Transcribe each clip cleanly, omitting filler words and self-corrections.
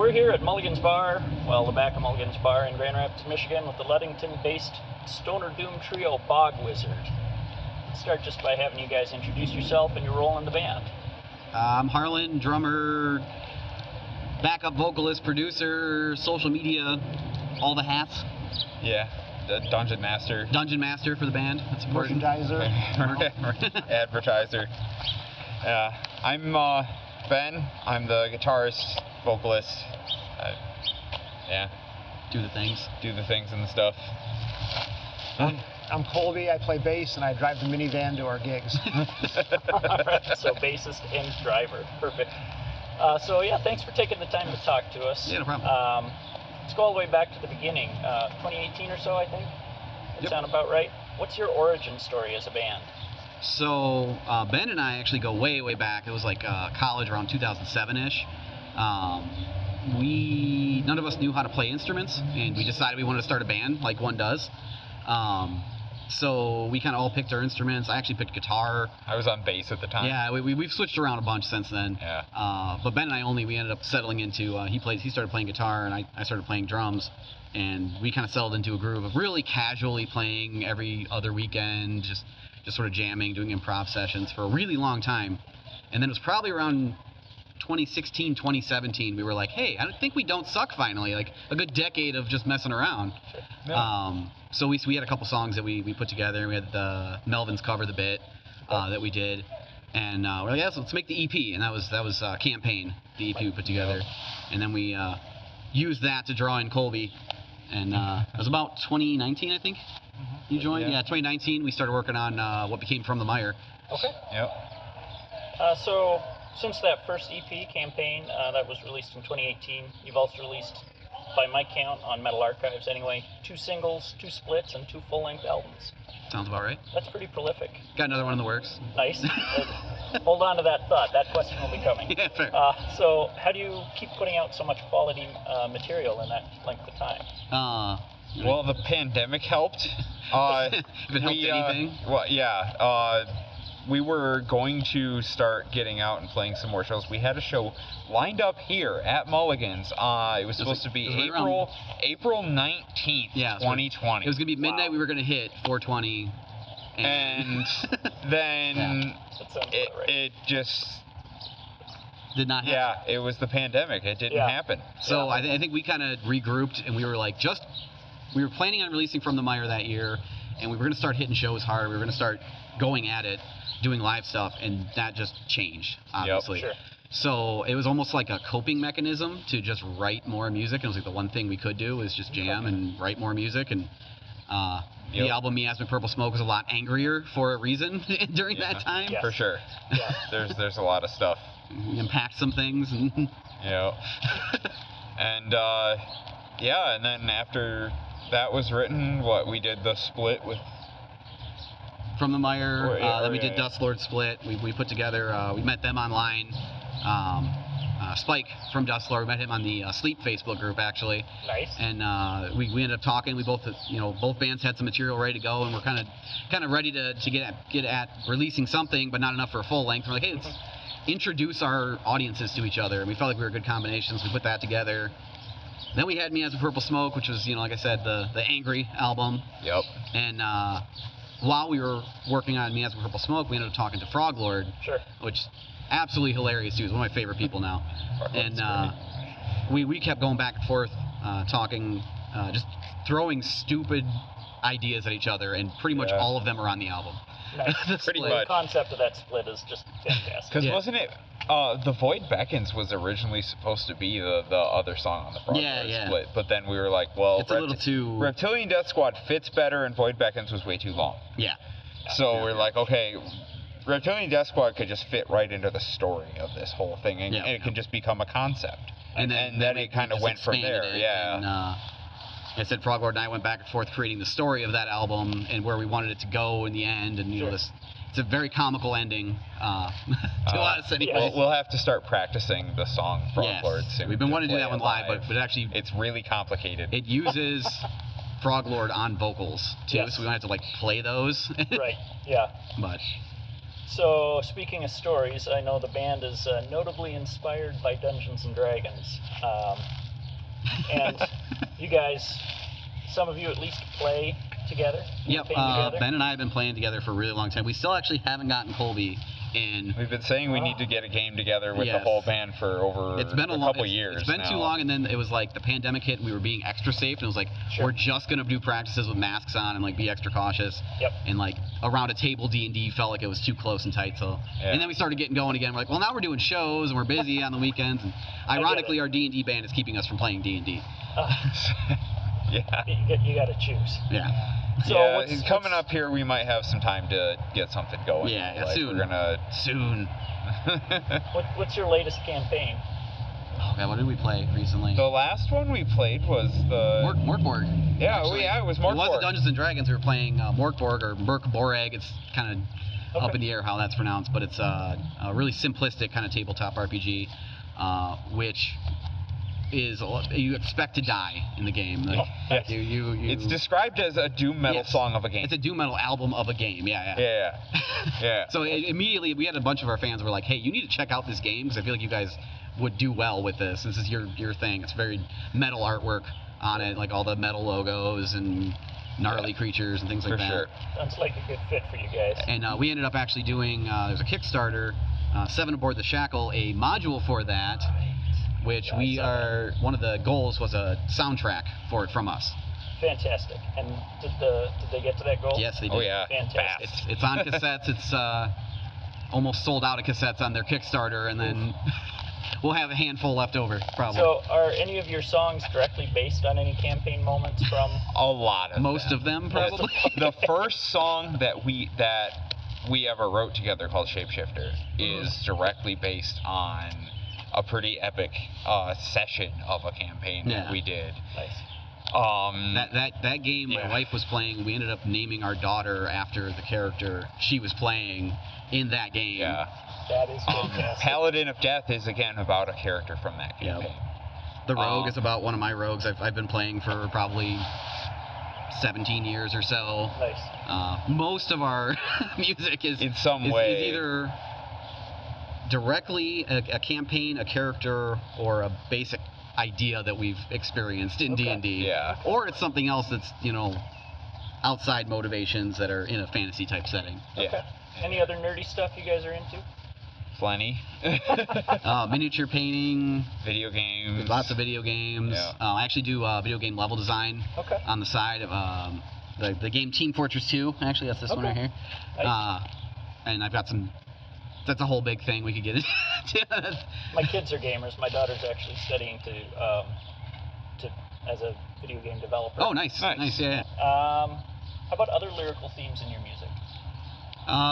we're here at Mulligan's Bar, well, the back of Mulligan's Bar in Grand Rapids, Michigan, with the Ludington-based stoner doom trio Bog Wizard. Let's start just by having you guys introduce yourself and your role in the band. I'm Harlan, drummer, backup vocalist, producer, social media, all the hats. Yeah, the Dungeon Master. Dungeon Master for the band. That's important. Merchandiser. Advertiser. I'm Ben. I'm the guitarist, vocalist. Yeah. Do the things. Do the things and the stuff. I'm Colby. I play bass and I drive the minivan to our gigs. Alright, so bassist and driver. Perfect. So yeah, thanks for taking the time to talk to us. Yeah, no problem. Let's go all the way back to the beginning. 2018 or so, I think. That sound about right? What's your origin story as a band? So Ben and I actually go way, way back. It was like college, around 2007-ish. None of us knew how to play instruments, and we decided we wanted to start a band, like one does. So we kind of all picked our instruments. I actually picked guitar. I was on bass at the time. Yeah, we've switched around a bunch since then. Yeah. But Ben and I we ended up settling into, he started playing guitar, and I started playing drums. And we kind of settled into a groove of really casually playing every other weekend, just sort of jamming, doing improv sessions for a really long time. And then it was probably around 2016, 2017, we were like, hey, I think we don't suck finally. Like a good decade of just messing around. Yeah. So we had a couple songs that we put together. We had the Melvin's Cover the Bit that we did. And we're like, yeah, so let's make the EP. And that was Campaign, the EP we put together. And then we used that to draw in Colby. And it was about 2019, I think. You joined? Yeah, 2019. We started working on what became From the Mire. Okay. Yep. So since that first EP Campaign that was released in 2018, you've also released, by my count on Metal Archives anyway, 2 singles, 2 splits, and 2 full-length albums. Sounds about right. That's pretty prolific. Got another one in the works. Nice. Hold on to that thought. That question will be coming. Yeah, fair. So how do you keep putting out so much quality material in that length of time? Well, the pandemic helped. If it helped anything? Well, yeah. We were going to start getting out and playing some more shows. We had a show lined up here at Mulligan's. It was supposed to be April 19th, yeah, 2020. It was going to be midnight. Wow. We were going to hit 420. And then right. it just did not happen. Yeah, it was the pandemic. It didn't happen. So I think we kind of regrouped, and we were like, we were planning on releasing From the Mire that year, and we were going to start hitting shows hard. We were going to start going at it, doing live stuff, and that just changed, obviously. Yep, sure. So it was almost like a coping mechanism to just write more music. And it was like the one thing we could do is just jam and write more music. And the album Miasmic Purple Smoke was a lot angrier for a reason during that time. Yes. For sure. Yeah. There's a lot of stuff. We unpacked some things. And yeah. And and then after that was written, we did the split with From the Mire, then we did Dust Lord split. We put together, we met them online. Spike from Dust Lord, we met him on the Sleep Facebook group actually. Nice. And we ended up talking. We both, both bands had some material ready to go, and we're kind of ready to get at releasing something, but not enough for a full length. We're like, hey, let's introduce our audiences to each other, and we felt like we were good combinations. We put that together. Then we had Me as a Purple Smoke, which was, like I said, the angry album. Yep. And while we were working on Me as a Purple Smoke, we ended up talking to Frog Lord, which absolutely hilarious dude. He's one of my favorite people now. And we kept going back and forth, talking, just throwing stupid ideas at each other, and pretty much all of them are on the album. Nice. Pretty much. The concept of that split is just fantastic. Because wasn't it The Void Beckons was originally supposed to be the other song on the Frog Lord split, but then we were like, well, it's a little too... Reptilian Death Squad fits better, and Void Beckons was way too long. Yeah. So we're like, okay, Reptilian Death Squad could just fit right into the story of this whole thing, and it could just become a concept. And then it kind of went from there. And, I said Frog Lord and I went back and forth creating the story of that album and where we wanted it to go in the end, and it's a very comical ending to us anyway. We'll have to start practicing the song Frog Lord soon. We've been wanting to do that one live, but actually it's really complicated. It uses Frog Lord on vocals too, so we don't have to play those. Right. Yeah. But So, speaking of stories, I know the band is notably inspired by Dungeons and Dragons. And you guys, some of you at least play together? Yep, together? Ben and I have been playing together for a really long time. We still actually haven't gotten Colby in. We've been saying we need to get a game together with the Yes. whole band for over It's been a couple years. It's been now. too long, and then it was like the pandemic hit, and we were being extra safe, and it was like, Sure. we're just gonna do practices with masks on and like be extra cautious. Yep. And like around a table D&D felt like it was too close and tight, so. Yeah. And then we started getting going again. We're like, well, now we're doing shows and we're busy on the weekends, and ironically, our D&D band is keeping us from playing D&D. Yeah. You got to choose. Yeah. So yeah, coming up here, we might have some time to get something going. Yeah, like, soon. We're gonna Soon. What's your latest campaign? Oh God, what did we play recently? The last one we played was the Morkborg. Yeah, actually. it was It was Morkborg. the Dungeons and Dragons. We were playing Morkborg or Morkborg. It's kind of up in the air how that's pronounced, but it's a really simplistic kind of tabletop RPG, which is you expect to die in the game. Like, Yes. you It's described as a doom metal song of a game. It's a doom metal album of a game. Yeah. Yeah. So immediately we had a bunch of our fans were like, "Hey, you need to check out this game because I feel like you guys would do well with this. This is your thing. It's very metal artwork on it, like all the metal logos and gnarly creatures and things like For that." sure. Sounds like a good fit for you guys. And we ended up actually doing there's a Kickstarter, 7 Aboard the Shackle, a module for that, which one of the goals was a soundtrack for it from us. Fantastic. And did they get to that goal? Yes, they did. Oh yeah. Fantastic. It's on cassettes. It's almost sold out of cassettes on their Kickstarter, and then we'll have a handful left over probably. So, are any of your songs directly based on any campaign moments from? A lot of Most of them probably. The first song that we ever wrote together, called Shapeshifter, is directly based on a pretty epic session of a campaign that we did. Nice. That game my wife was playing, we ended up naming our daughter after the character she was playing in that game. Yeah. That is fantastic. Paladin of Death is again about a character from that campaign. The Rogue is about one of my rogues I've been playing for probably 17 years or so. Nice. Most of our music is in some way is either directly a campaign, a character, or a basic idea that we've experienced in D&D. Yeah. Or it's something else that's, outside motivations that are in a fantasy type setting. Okay. Any other nerdy stuff you guys are into? Plenty. Miniature painting. Video games. Lots of video games. Yeah. I actually do video game level design on the side of the game Team Fortress 2. Actually, that's this one right here. Nice. And I've got some. That's a whole big thing we could get into. My kids are gamers. My daughter's actually studying to as a video game developer. Oh, nice. Yeah. How about other lyrical themes in your music?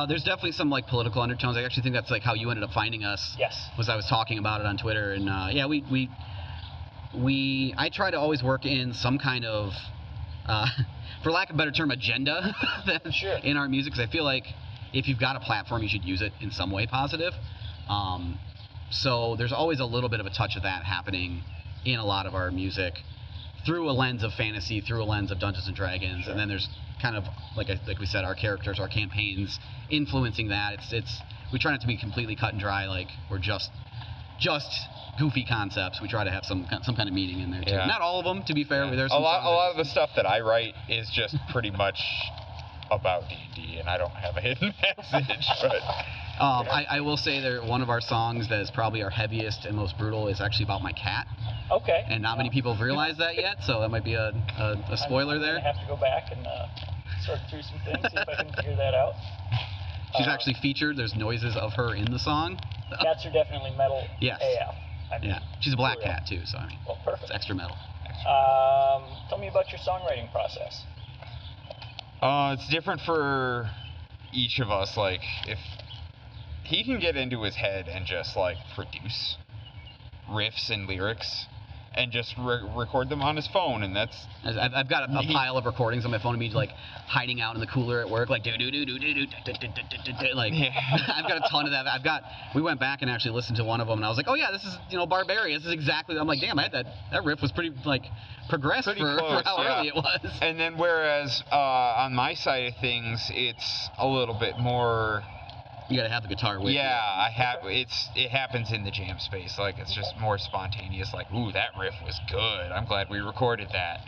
There's definitely some like political undertones. I actually think that's like how you ended up finding us. Yes. Was I was talking about it on Twitter, and I try to always work in some kind of, for lack of a better term, agenda in our music, because I feel like if you've got a platform, you should use it in some way positive. So there's always a little bit of a touch of that happening in a lot of our music, through a lens of fantasy, through a lens of Dungeons and Dragons, and then there's kind of like we said, our characters, our campaigns influencing that. It's we try not to be completely cut and dry, like we're just goofy concepts. We try to have some kind of meaning in there too. Yeah. Not all of them, to be fair. Yeah. There's a some lot of the stuff that I write is just pretty much about D&D, and I don't have a hidden message. But I will say that one of our songs that is probably our heaviest and most brutal is actually about my cat. Okay. And not many people have realized that yet, so that might be a spoiler there. I'm gonna have to go back and sort through some things, see if I can figure that out. She's actually featured. There's noises of her in the song. Cats are definitely metal. Yes. AF. I mean, Yeah. She's a black for real. cat too, so I mean, Well, perfect. it's extra metal. Tell me about your songwriting process. it's different for each of us. Like, if he can get into his head and just like produce riffs and lyrics and just record them on his phone, and that's I've got a pile of recordings on my phone of me like hiding out in the cooler at work, like like I've got a ton of that. We went back and actually listened to one of them, and I was like, oh yeah, this is Barbarian. This is exactly. I'm like, damn, that riff was pretty like progressed pretty for close, how early it was. And then whereas on my side of things, it's a little bit more You gotta have the guitar with you. Yeah, I have. It happens in the jam space. Like it's just more spontaneous. Like, ooh, that riff was good. I'm glad we recorded that.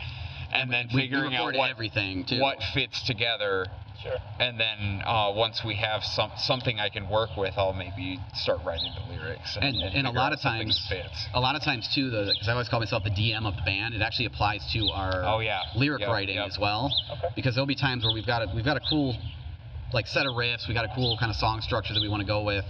And then figuring out everything too. What fits together. Sure. And then once we have something I can work with, I'll maybe start writing the lyrics. And a lot of times, too, because I always call myself the DM of the band. It actually applies to our lyric writing as well. Okay. Because there'll be times where we've got a cool like set of riffs, we got a cool kind of song structure that we want to go with.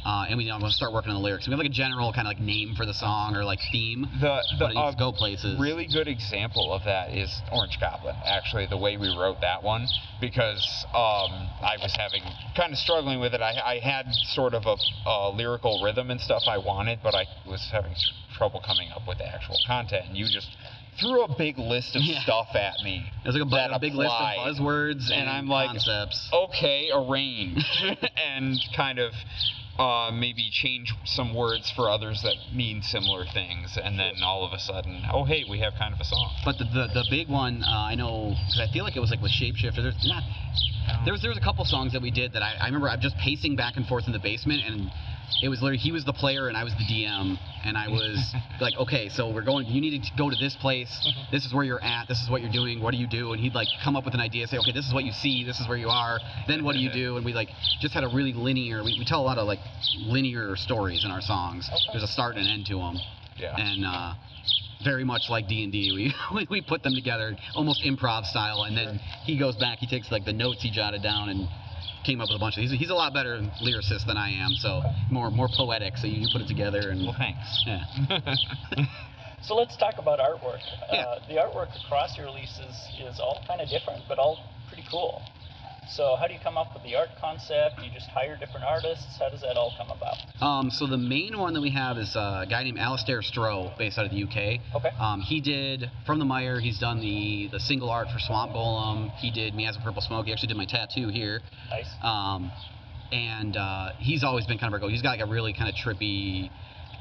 And we want to start working on the lyrics. We have like a general kind of like name for the song or like theme. But it needs to go places. Really good example of that is Orange Goblin. Actually, the way we wrote that one, because I was struggling with it. I had sort of a lyrical rhythm and stuff I wanted, but I was having trouble coming up with the actual content. And you just threw a big list of stuff at me. It was like a big list of buzzwords and I'm concepts. Like, okay, arrange and kind of. Maybe change some words for others that mean similar things, and then all of a sudden, oh hey, we have kind of a song. But the big one, I know, because I feel like it was like with Shapeshifter. There was a couple songs that we did that I remember. I'm just pacing back and forth in the basement, and it was literally he was the player and I was the DM, and I was like, okay, so we're going. You need to go to this place. This is where you're at. This is what you're doing. What do you do? And he'd like come up with an idea, say, okay, this is what you see. This is where you are. Then what do you do? And we like just had a really linear. We tell a lot of like linear stories in our songs. Okay. There's a start and an end to them. Yeah. And very much like D&D, we put them together almost improv style, and then he goes back. He takes like the notes he jotted down and came up with a bunch of. He's a lot better lyricist than I am, so more poetic. So you put it together and. Well, thanks. Yeah. So let's talk about artwork. Yeah. The artwork across your releases is all kind of different, but all pretty cool. So how do you come up with the art concept? Do you just hire different artists? How does that all come about? So the main one that we have is a guy named Alistair Stroh, based out of the UK. Okay. He did From the Mire. He's done the single art for Swamp Golem. He did Me as a Purple Smoke. He actually did my tattoo here. Nice. And he's always been kind of our go. He's got like a really kind of trippy.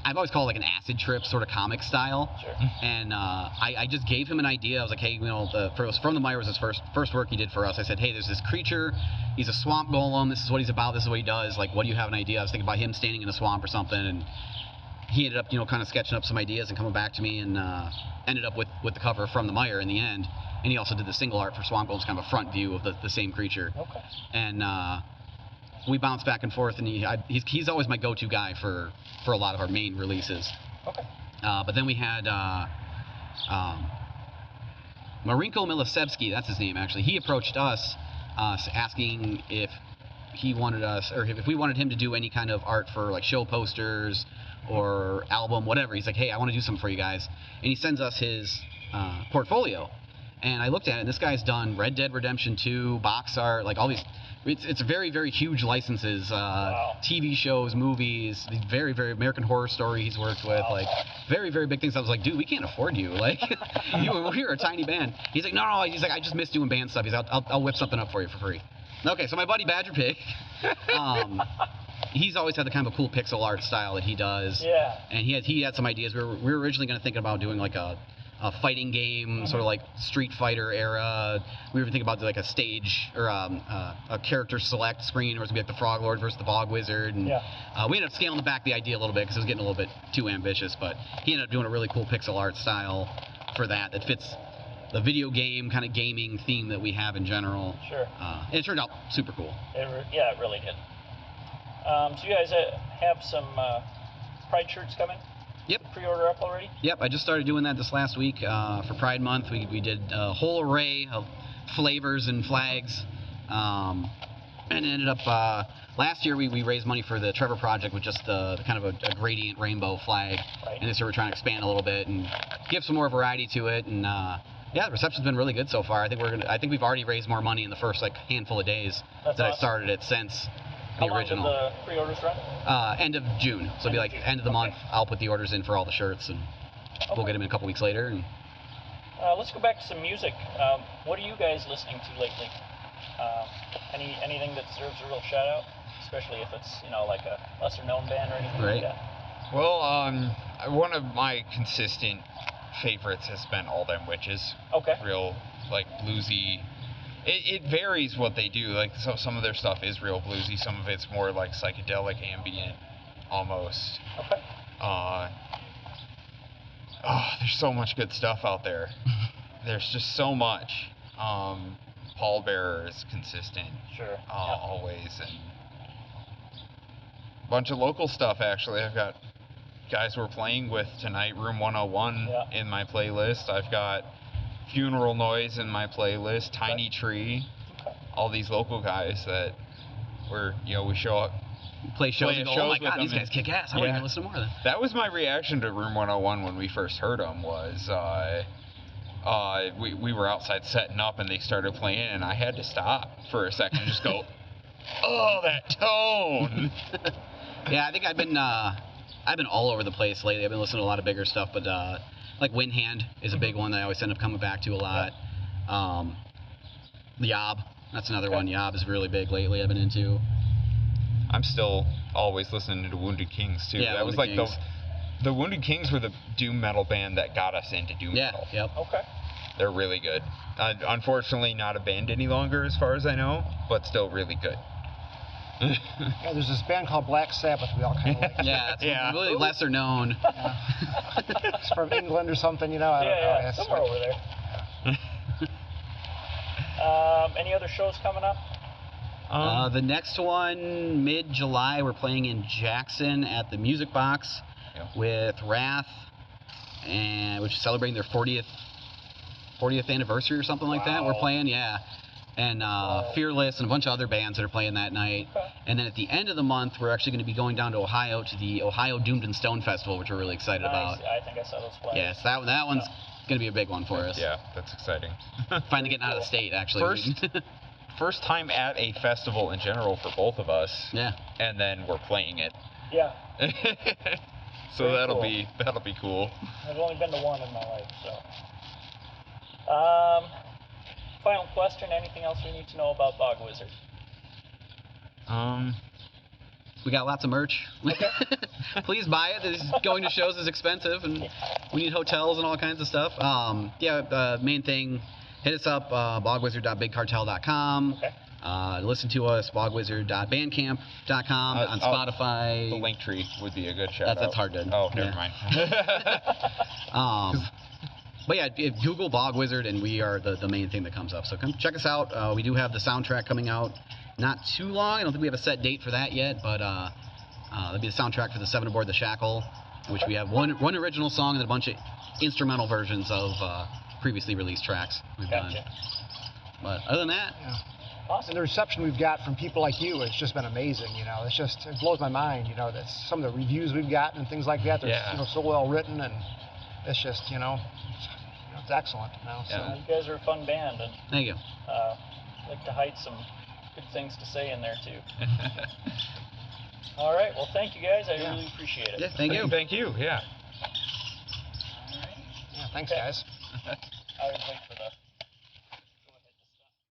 I've always called it like an acid trip sort of comic style. Sure. And I just gave him an idea. I was like, hey, From the Mire was his first work he did for us. I said, hey, there's this creature. He's a swamp golem. This is what he's about. This is what he does. Like, what do you have an idea? I was thinking about him standing in a swamp or something. And he ended up, kind of sketching up some ideas and coming back to me, and ended up with the cover of From the Mire in the end. And he also did the single art for Swamp Golem, kind of a front view of the same creature. Okay. And we bounce back and forth, and he's always my go-to guy for a lot of our main releases. Okay. But then we had Marinko Milosevsky, that's his name actually. He approached us asking if he wanted us, or if we wanted him to do any kind of art for like show posters or album, whatever. He's like, hey, I want to do something for you guys. And he sends us his portfolio. And I looked at it, and this guy's done Red Dead Redemption 2, box art, like all these. It's very, very huge licenses, wow. TV shows, movies, these very, very American Horror Story he's worked with, wow. like very, very big things. I was like, dude, we can't afford you. Like, we're a tiny band. He's like, no. He's like, I just miss doing band stuff. He's like, I'll whip something up for you for free. Okay, so my buddy Badger Pig, he's always had the kind of a cool pixel art style that he does. Yeah. And he had some ideas. We were originally going to think about doing like a fighting game, sort of like Street Fighter era. We were thinking about like a stage or a character select screen, where it's gonna be like the Frog Lord versus the Bog Wizard. And we ended up scaling back the idea a little bit because it was getting a little bit too ambitious. But he ended up doing a really cool pixel art style for that fits the video game kind of gaming theme that we have in general. Sure. And it turned out super cool. It really did. So you guys have some Pride shirts coming? Yep. Pre-order up already? Yep, I just started doing that this last week for Pride Month. We did a whole array of flavors and flags, and it ended up last year we raised money for the Trevor Project with just the kind of a gradient rainbow flag, right. And this year we're trying to expand a little bit and give some more variety to it. And the reception's been really good so far. I think we've already raised more money in the first like handful of days That's that awesome. I started it since. How the original. long did the pre-orders run? End of June. So it'll be like end of the month. I'll put the orders in for all the shirts, and we'll get them in a couple weeks later. And let's go back to some music. What are you guys listening to lately? Anything that deserves a real shout out, especially if it's like a lesser known band or anything like that? Well, one of my consistent favorites has been All Them Witches. Okay. Real like bluesy. It varies what they do. Like, so some of their stuff is real bluesy. Some of it's more like psychedelic ambient, almost. Okay. There's so much good stuff out there. There's just so much. Pallbearer is consistent. Sure. Always, and a bunch of local stuff. Actually, I've got guys we're playing with tonight. Room 101 in my playlist. I've got Funeral Noise in my playlist. Tiny Tree. All these local guys that we show up. Play shows and go, oh my with god, these them guys kick ass. I want to listen to more of them. That was my reaction to Room 101 when we first heard them. Was we were outside setting up and they started playing and I had to stop for a second and just go, oh, that tone. Yeah, I think I've been all over the place lately. I've been listening to a lot of bigger stuff, but like Windhand is a big one that I always end up coming back to a lot. Yob, that's another one. Yob is really big lately. I've been into. I'm still always listening to Wounded Kings too. Yeah, that was Wounded like Kings. the Wounded Kings were the doom metal band that got us into doom metal. Yep. Okay. They're really good. Unfortunately, not a band any longer, as far as I know, but still really good. Yeah, there's this band called Black Sabbath we all kind of like. Yeah, it's really lesser known. It's from England or something, I don't know. Yeah, somewhere over there. Any other shows coming up? The next one, mid-July, we're playing in Jackson at the Music Box with Wrath, and which is celebrating their 40th anniversary or something like that. We're playing, and Fearless and a bunch of other bands that are playing that night. Okay. And then at the end of the month, we're actually going to be going down to Ohio to the Ohio Doomed and Stone Festival, which we're really excited about. I think I saw those flyers. Yes, that one's going to be a big one for us. Yeah, that's exciting. Finally getting out of the state, actually. First time at a festival in general for both of us. Yeah. And then we're playing it. Yeah. So Very that'll cool. be cool. I've only been to one in my life, so. Final question, anything else we need to know about Bog Wizard? We got lots of merch. Please buy it. Going to shows is expensive, and we need hotels and all kinds of stuff. Main thing, hit us up, bogwizard.bigcartel.com. Okay. Listen to us, bogwizard.bandcamp.com, on Spotify. The link tree would be a good shout out. That's hard to. Oh, never mind. But yeah, Google Bog Wizard, and we are the main thing that comes up. So come check us out. We do have the soundtrack coming out not too long. I don't think we have a set date for that yet, but that'll be the soundtrack for the 7 Aboard the Shackle, which we have one original song and a bunch of instrumental versions of previously released tracks we've done. But other than that, Awesome. And the reception we've got from people like you has just been amazing. It blows my mind. That some of the reviews we've gotten and things like that. They're so well written, and it's just it's excellent. So. You guys are a fun band, and thank you. Like to hide some good things to say in there too. All right. Well, thank you guys. I really appreciate it. Yeah, thank you. Thank you. Yeah. All right. Yeah. Thanks, guys. I would wait for the.